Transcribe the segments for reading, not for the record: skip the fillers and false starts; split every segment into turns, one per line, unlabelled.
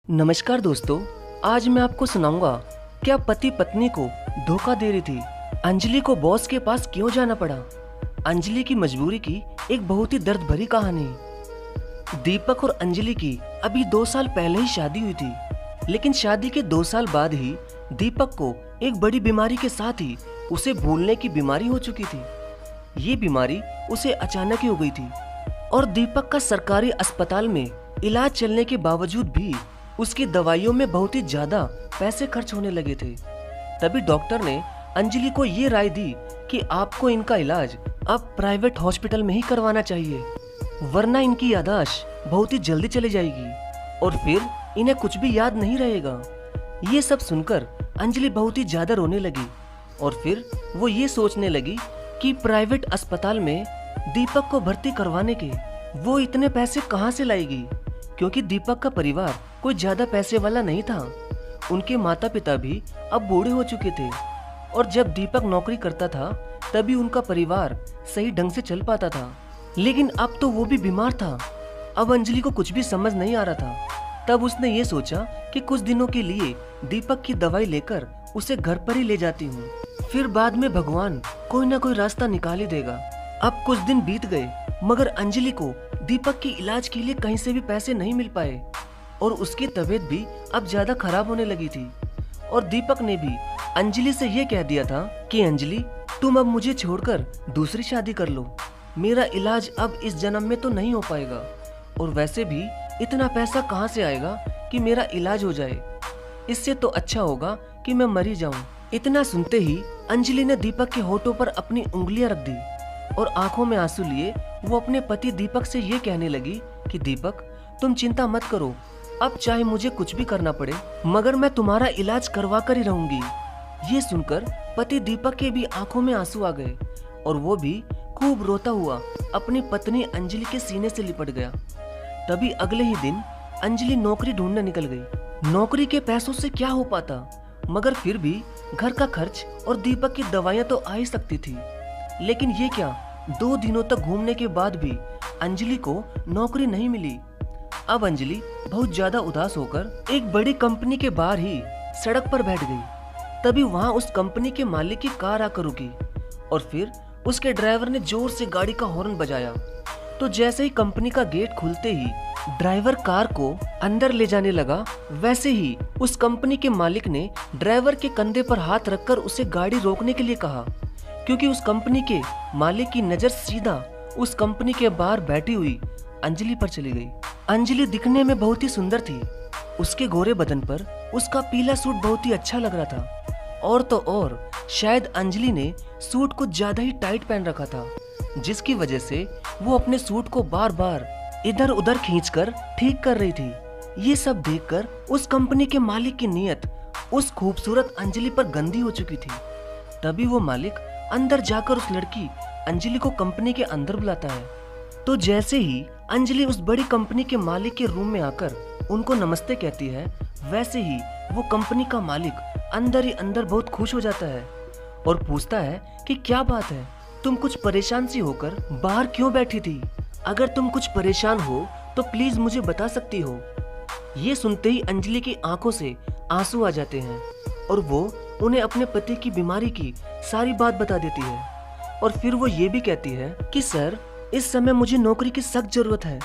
नमस्कार दोस्तों, आज मैं आपको सुनाऊंगा क्या पति पत्नी को धोखा दे रही थी। अंजलि को बॉस के पास क्यों जाना पड़ा। अंजलि की मजबूरी की एक बहुत ही दर्द भरी कहानी। दीपक और अंजलि की अभी 2 साल पहले ही शादी हुई थी, लेकिन शादी के 2 साल बाद ही दीपक को एक बड़ी बीमारी के साथ ही उसे भूलने की बीमारी हो चुकी थी। ये बीमारी उसे अचानक ही हो गई थी और दीपक का सरकारी अस्पताल में इलाज चलने के बावजूद भी उसकी दवाइयों में बहुत ही ज्यादा पैसे खर्च होने लगे थे। तभी डॉक्टर ने अंजलि को ये राय दी कि आपको इनका इलाज अब प्राइवेट हॉस्पिटल में ही करवाना चाहिए, वरना इनकी याददाश्त बहुत ही जल्दी चली जाएगी और फिर इन्हें कुछ भी याद नहीं रहेगा। ये सब सुनकर अंजलि बहुत ही ज्यादा रोने लगी और फिर वो ये सोचने लगी कि प्राइवेट अस्पताल में दीपक को भर्ती करवाने के वो इतने पैसे कहाँ से लाएगी, क्योंकि दीपक का परिवार कोई ज्यादा पैसे वाला नहीं था। उनके माता पिता भी अब बूढ़े हो चुके थे और जब दीपक नौकरी करता था तभी उनका परिवार सही ढंग से चल पाता था, लेकिन अब तो वो भी बीमार था। अब अंजलि को कुछ भी समझ नहीं आ रहा था। तब उसने ये सोचा कि कुछ दिनों के लिए दीपक की दवाई लेकर उसे घर पर ही ले जाती हूँ, फिर बाद में भगवान कोई ना कोई रास्ता निकाल ही देगा। अब कुछ दिन बीत गए मगर अंजलि को दीपक के इलाज के लिए कहीं से भी पैसे नहीं मिल पाए और उसकी तबीयत भी अब ज्यादा खराब होने लगी थी। और दीपक ने भी अंजलि से ये कह दिया था कि अंजलि, तुम अब मुझे छोड़कर दूसरी शादी कर लो, मेरा इलाज अब इस जन्म में तो नहीं हो पाएगा और वैसे भी इतना पैसा कहाँ से आएगा कि मेरा इलाज हो जाए। इससे तो अच्छा होगा कि मैं मर ही जाऊं। इतना सुनते ही अंजलि ने दीपक के होठों पर अपनी उंगलियां रख दी और आंखों में आंसू लिए वो अपने पति दीपक से ये कहने लगी कि दीपक, तुम चिंता मत करो, अब चाहे मुझे कुछ भी करना पड़े मगर मैं तुम्हारा इलाज करवा कर ही रहूंगी। ये सुनकर पति दीपक के भी आंखों में आंसू आ गए और वो भी खूब रोता हुआ अपनी पत्नी अंजलि के सीने से लिपट गया। तभी अगले ही दिन अंजलि नौकरी ढूंढने निकल गई। नौकरी के पैसों से क्या हो पाता, मगर फिर भी घर का खर्च और दीपक की दवाइयां तो आ ही सकती थी। लेकिन ये क्या, 2 दिनों तक घूमने के बाद भी अंजलि को नौकरी नहीं मिली। अब अंजलि बहुत ज्यादा उदास होकर एक बड़ी कंपनी के बाहर ही सड़क पर बैठ गई। तभी वहां उस कंपनी के मालिक की कार आकर रुकी और फिर उसके ड्राइवर ने जोर से गाड़ी का हॉर्न बजाया। तो जैसे ही कंपनी का गेट खुलते ही ड्राइवर कार को अंदर ले जाने लगा, वैसे ही उस कंपनी के मालिक ने ड्राइवर के कंधे पर हाथ रखकर उसे गाड़ी रोकने के लिए कहा, क्योंकि उस कंपनी के मालिक की नजर सीधा उस कंपनी के बाहर बैठी हुई अंजलि पर चली गई। अंजलि दिखने में बहुत ही सुंदर थी। उसके गोरे बदन पर उसका पीला सूट बहुत ही अच्छा लग रहा था और तो और शायद अंजलि ने सूट को ज्यादा ही टाइट पहन रखा था, जिसकी वजह से वो अपने सूट को बार बार इधर उधर खींचकर ठीक कर रही थी। ये सब देखकर उस कंपनी के मालिक की नीयत उस खूबसूरत अंजलि पर गंदी हो चुकी थी। तभी वो मालिक अंदर जाकर उस लड़की अंजलि को कंपनी के अंदर बुलाता है। तो जैसे ही अंजलि उस बड़ी कंपनी के मालिक के रूम में आकर उनको नमस्ते कहती है, वैसे ही वो कंपनी का मालिक अंदर ही अंदर बहुत खुश हो जाता है और पूछता है कि क्या बात है, तुम कुछ परेशान सी होकर बाहर क्यों बैठी थी? अगर तुम कुछ परेशान हो तो प्लीज मुझे बता सकती हो। ये सुनते ही अंजलि की आंखों से आंसू आ जाते हैं और वो उन्हें अपने पति की बीमारी की सारी बात बता देती है और फिर वो ये भी कहती है कि सर, इस समय मुझे नौकरी की सख्त जरूरत है,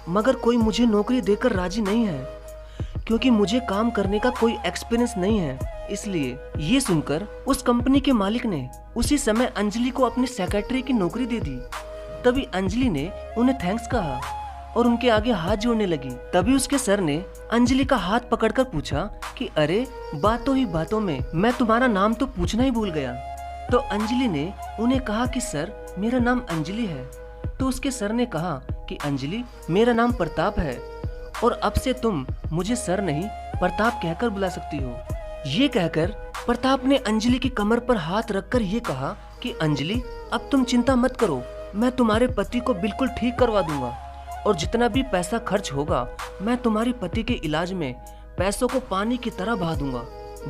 मगर कोई मुझे नौकरी देकर राजी नहीं है, क्योंकि मुझे काम करने का कोई एक्सपीरियंस नहीं है। इसलिए ये सुनकर उस कंपनी के मालिक ने उसी समय अंजलि को अपनी सेक्रेटरी की नौकरी दे दी। तभी अंजलि ने उन्हें थैंक्स कहा और उनके आगे हाथ जोड़ने लगी। तभी उसके सर ने अंजलि का हाथ पकड़कर पूछा कि अरे, बातों ही बातों में मैं तुम्हारा नाम तो पूछना ही भूल गया। तो अंजलि ने उन्हें कहा कि सर, मेरा नाम अंजलि है। तो उसके सर ने कहा कि अंजलि, मेरा नाम प्रताप है और अब से तुम मुझे सर नहीं प्रताप कहकर बुला सकती हो। ये कहकर प्रताप ने अंजलि की कमर पर हाथ रखकर ये कहा कि अंजलि, अब तुम चिंता मत करो, मैं तुम्हारे पति को बिल्कुल ठीक करवा दूंगा और जितना भी पैसा खर्च होगा मैं तुम्हारे पति के इलाज में पैसों को पानी की तरह बहा दूंगा।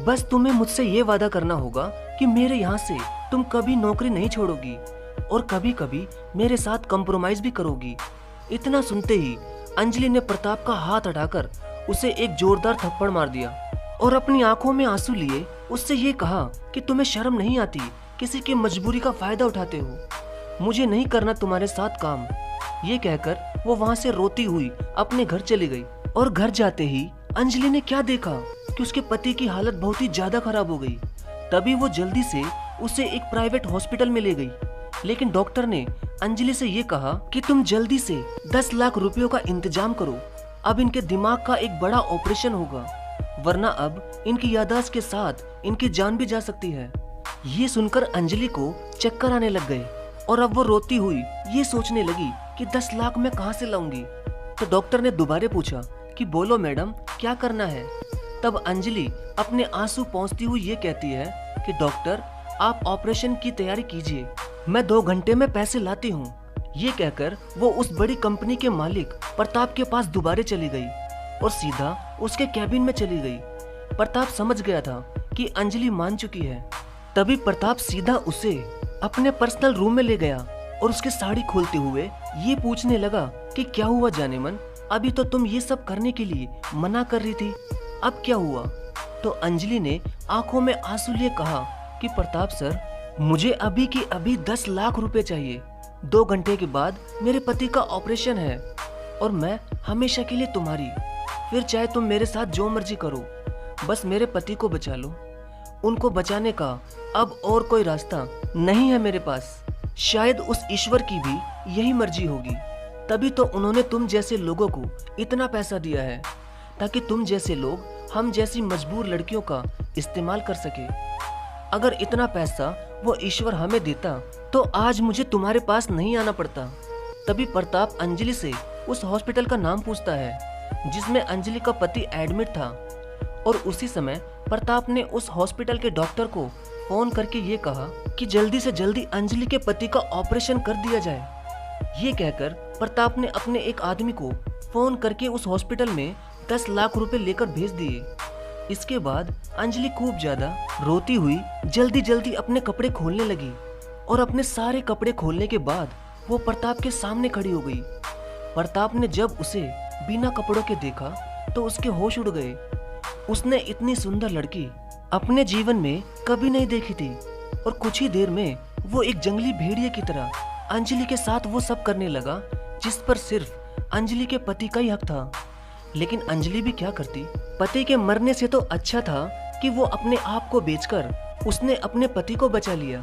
बस तुम्हें मुझसे ये वादा करना होगा कि मेरे यहाँ से तुम कभी नौकरी नहीं छोड़ोगी और कभी कभी मेरे साथ कॉम्प्रोमाइज भी करोगी। इतना सुनते ही अंजलि ने प्रताप का हाथ हटाकर उसे एक जोरदार थप्पड़ मार दिया और अपनी आंखों में आंसू लिए उससे ये कहा कि तुम्हें शर्म नहीं आती, किसी की मजबूरी का फायदा उठाते हो, मुझे नहीं करना तुम्हारे साथ काम। ये कहकर वो वहाँ से रोती हुई अपने घर चली गई। और घर जाते ही अंजलि ने क्या देखा कि उसके पति की हालत बहुत ही ज्यादा खराब हो गई। तभी वो जल्दी से उसे एक प्राइवेट हॉस्पिटल में ले गई, लेकिन डॉक्टर ने अंजलि से ये कहा कि तुम जल्दी से 10 लाख रुपयों का इंतजाम करो, अब इनके दिमाग का एक बड़ा ऑपरेशन होगा, वरना अब इनकी याददाश्त के साथ इनकी जान भी जा सकती है। ये सुनकर अंजलि को चक्कर आने लग गए और अब वो रोती हुई ये सोचने लगी कि 10 लाख मैं कहाँ से लाऊंगी। तो डॉक्टर ने दोबारा पूछा कि बोलो मैडम, क्या करना है। तब अंजलि अपने आंसू पोंछती हुई ये कहती है कि डॉक्टर, आप ऑपरेशन की तैयारी कीजिए, मैं 2 घंटे में पैसे लाती हूँ। ये कहकर वो उस बड़ी कंपनी के मालिक प्रताप के पास दोबारा चली गई और सीधा उसके कैबिन में चली गई। प्रताप समझ गया था कि अंजलि मान चुकी है। तभी प्रताप सीधा उसे अपने पर्सनल रूम में ले गया और उसकी साड़ी खोलते हुए ये पूछने लगा कि क्या हुआ जाने मन, अभी तो तुम ये सब करने के लिए मना कर रही थी, अब क्या हुआ। तो अंजलि ने आंखों में आंसू लिए कहा कि प्रताप सर, मुझे अभी की अभी 10 लाख रुपए चाहिए, 2 घंटे के बाद मेरे पति का ऑपरेशन है और मैं हमेशा के लिए तुम्हारी, फिर चाहे तुम मेरे साथ जो मर्जी करो, बस मेरे पति को बचा लो। उनको बचाने का अब और कोई रास्ता नहीं है मेरे पास, शायद उस ईश्वर की भी यही मर्जी होगी, तभी तो उन्होंने तुम जैसे लोगों को इतना पैसा दिया है ताकि तुम जैसे लोग हम जैसी मजबूर लड़कियों का इस्तेमाल कर सके। अगर इतना पैसा वो ईश्वर हमें देता तो आज मुझे तुम्हारे पास नहीं आना पड़ता। तभी प्रताप अंजलि से उस हॉस्पिटल का नाम पूछता है जिसमें अंजलि का पति एडमिट था और उसी समय प्रताप ने उस हॉस्पिटल के डॉक्टर को फोन करके ये कहा कि जल्दी से जल्दी अंजलि के पति का ऑपरेशन कर दिया जाए। ये कहकर प्रताप ने अपने एक आदमी को फोन करके उस हॉस्पिटल में 10 लाख रुपए लेकर भेज दिए। इसके बाद अंजलि खूब ज्यादा रोती हुई जल्दी जल्दी अपने कपड़े खोलने लगी और अपने सारे कपड़े खोलने के बाद वो प्रताप के सामने खड़ी हो गई। प्रताप ने जब उसे बिना कपड़ों के देखा तो उसके होश उड़ गए। उसने इतनी सुंदर लड़की अपने जीवन में कभी नहीं देखी थी और कुछ ही देर में वो एक जंगली भेड़िए की तरह अंजलि के साथ वो सब करने लगा जिस पर सिर्फ अंजलि के पति का ही हक था। लेकिन अंजलि भी क्या करती, पति के मरने से तो अच्छा था कि वो अपने आप को बेचकर उसने अपने पति को बचा लिया।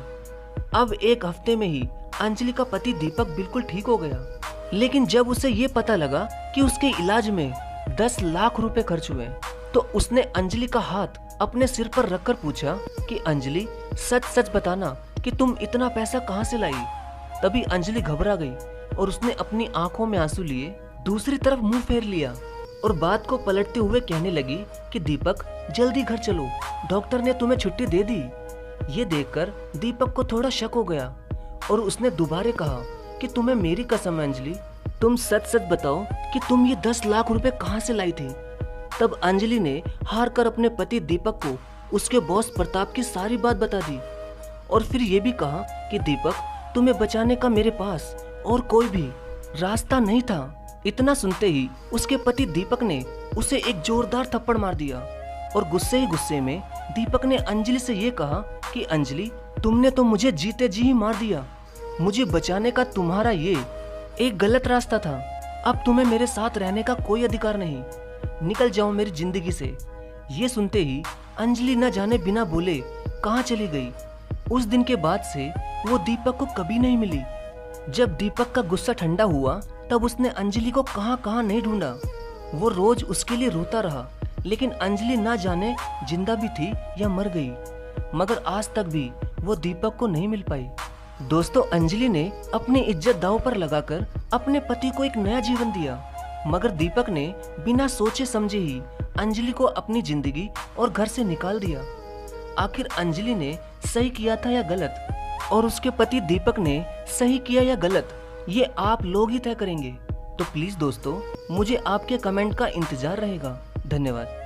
अब 1 हफ्ते में ही अंजलि का पति दीपक बिल्कुल ठीक हो गया, लेकिन जब उसे ये पता लगा कि उसके इलाज में 10 लाख रुपए खर्च हुए तो उसने अंजलि का हाथ अपने सिर पर रखकर पूछा कि अंजलि, सच सच बताना कि तुम इतना पैसा कहाँ से लाई। तभी अंजलि घबरा गई और उसने अपनी आंखों में आंसू लिए दूसरी तरफ मुंह फेर लिया और बात को पलटते हुए कहने लगी कि दीपक, जल्दी घर चलो, डॉक्टर ने तुम्हें छुट्टी दे दी। ये देखकर दीपक को थोड़ा शक हो गया और उसने दोबारा कहा कि तुम्हें मेरी कसम है अंजलि, तुम सच सच बताओ कि तुम ये 10 लाख रुपए कहाँ से लाई थी। तब अंजलि ने हार कर अपने पति दीपक को उसके बॉस प्रताप की सारी बात बता दी और फिर ये भी कहा कि दीपक, तुम्हें बचाने का मेरे पास और कोई भी रास्ता नहीं था। इतना सुनते ही उसके पति दीपक ने उसे एक जोरदार थप्पड़ मार दिया और गुस्से ही गुस्से में दीपक ने अंजलि से ये कहा कि अंजलि, तुमने तो मुझे जीते जी ही मार दिया, मुझे बचाने का तुम्हारा ये एक गलत रास्ता था, अब तुम्हें मेरे साथ रहने का कोई अधिकार नहीं, निकल जाओ मेरी जिंदगी से। ये सुनते ही अंजलि न जाने बिना बोले कहाँ चली गई। उस दिन के बाद से वो दीपक को कभी नहीं मिली। जब दीपक का गुस्सा ठंडा हुआ तब उसने अंजलि को कहाँ कहाँ नहीं ढूंढा। वो रोज उसके लिए रोता रहा, लेकिन अंजलि ना जाने जिंदा भी थी या मर गई, मगर आज तक भी वो दीपक को नहीं मिल पाई। दोस्तों, अंजलि ने अपनी इज्जत दांव पर लगाकर अपने पति को एक नया जीवन दिया, मगर दीपक ने बिना सोचे समझे ही अंजलि को अपनी जिंदगी और घर से निकाल दिया। आखिर अंजलि ने सही किया था या गलत, और उसके पति दीपक ने सही किया या गलत, ये आप लोग ही तय करेंगे। तो प्लीज दोस्तों, मुझे आपके कमेंट का इंतजार रहेगा। धन्यवाद।